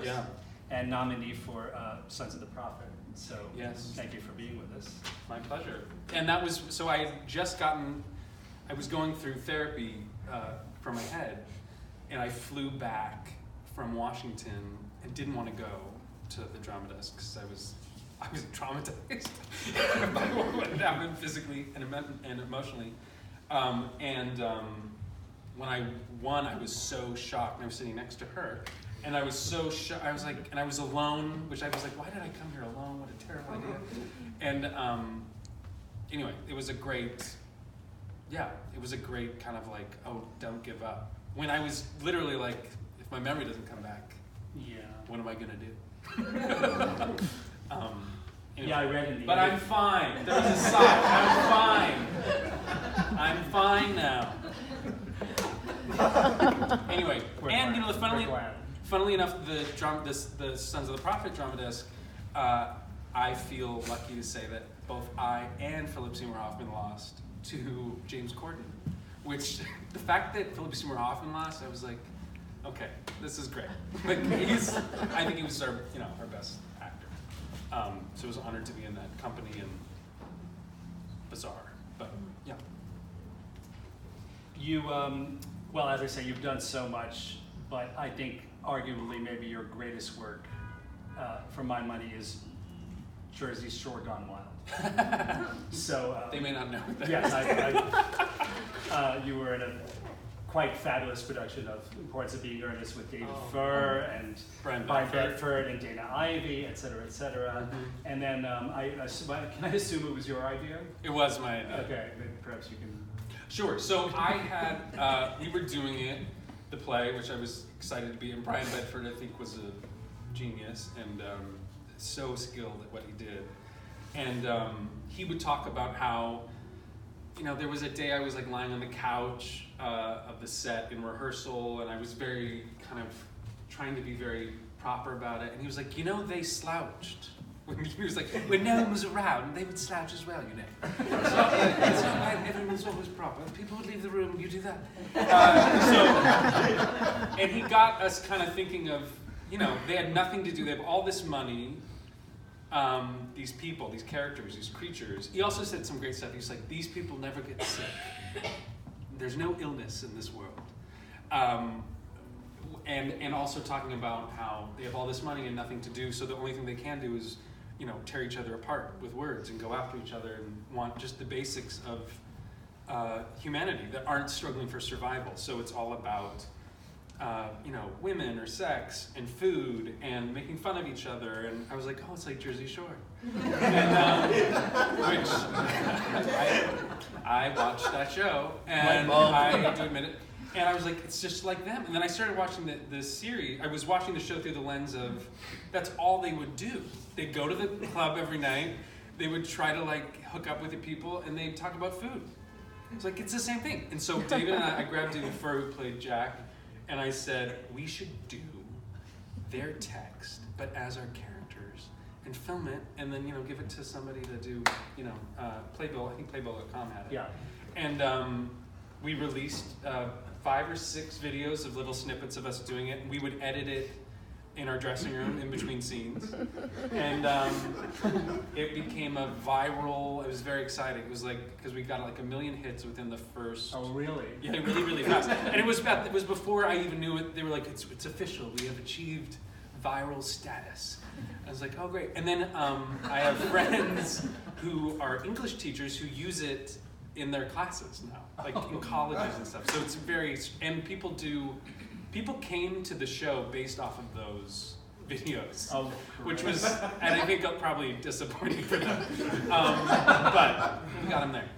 Yeah. And nominee for Sons of the Prophet. So Yes. thank you for being with us. My pleasure. And that was, so I was going through therapy for my head, and I flew back from Washington and didn't want to go to the drama desk because I was traumatized by what had happened physically and emotionally. When I won, I was so shocked, and I was sitting next to her, and I was so shocked. I was like, and I was alone, which I was like, why did I come here alone? What a terrible idea. And anyway, it was a great kind of like, oh, don't give up. When I was literally like, if my memory doesn't come back, what am I gonna do? Anyway. Yeah, I read in the But I'm fine. There was a sigh. I'm fine now. Anyway, funnily enough, the Sons of the Prophet drama desk, I feel lucky to say that both I and Philip Seymour Hoffman lost to James Corden. Which, the fact that Philip Seymour Hoffman lost, I was like, okay, this is great. Like I think he was our best actor. So it was an honor to be in that company, and bizarre, but yeah. You, well, as I say, you've done so much, but I think arguably maybe your greatest work, for my money, is Jersey Shore Gone Wild. So they may not know that. Yes, you were in a quite fabulous production of Importance of Being Earnest with David Furr and Brian Bedford and Dana Ivey, et cetera, et cetera. Mm-hmm. And then can I assume it was your idea? It was my idea. Okay, perhaps you can. Sure. So I had we were doing it, the play, which I was excited to be in. Brian Bedford, I think, was a genius and so skilled at what he did. And he would talk about how, there was a day I was like lying on the couch of the set in rehearsal, and I was very kind of trying to be very proper about it. And he was like, they slouched. He was like, when no one was around, they would slouch as well, So it's not like everyone's always proper. People would leave the room, you do that. And he got us kind of thinking of, they had nothing to do. They have all this money. These people, these characters, these creatures. He also said some great stuff. He's like, these people never get sick. There's no illness in this world. And also talking about how they have all this money and nothing to do, so the only thing they can do is, tear each other apart with words and go after each other and want just the basics of humanity that aren't struggling for survival. So it's all about women or sex and food and making fun of each other. And I was like, oh, it's like Jersey Shore. And, which I watched that show, and I have to admit it. And I was like, it's just like them. And then I started watching the series. I was watching the show through the lens of, that's all they would do. They'd go to the club every night. They would try to hook up with the people, and they'd talk about food. It's like, it's the same thing. And so David and I grabbed David Furr, who played Jack, and I said, we should do their text, but as our characters, and film it, and then, give it to somebody to do, Playbill. I think Playbill.com had it. Yeah. And we released 5 or 6 videos of little snippets of us doing it, and we would edit it in our dressing room in between scenes. And it became a viral, it was very exciting. It was because we got 1 million hits within the first... Oh, really? Yeah, really, really fast. And it was before I even knew it. They were like, it's official. We have achieved viral status. I was like, oh, great. And then I have friends who are English teachers who use it in their classes now, in colleges and stuff. So it's and people came to the show based off of those videos, which was, and I think probably disappointing for them. But we got them there.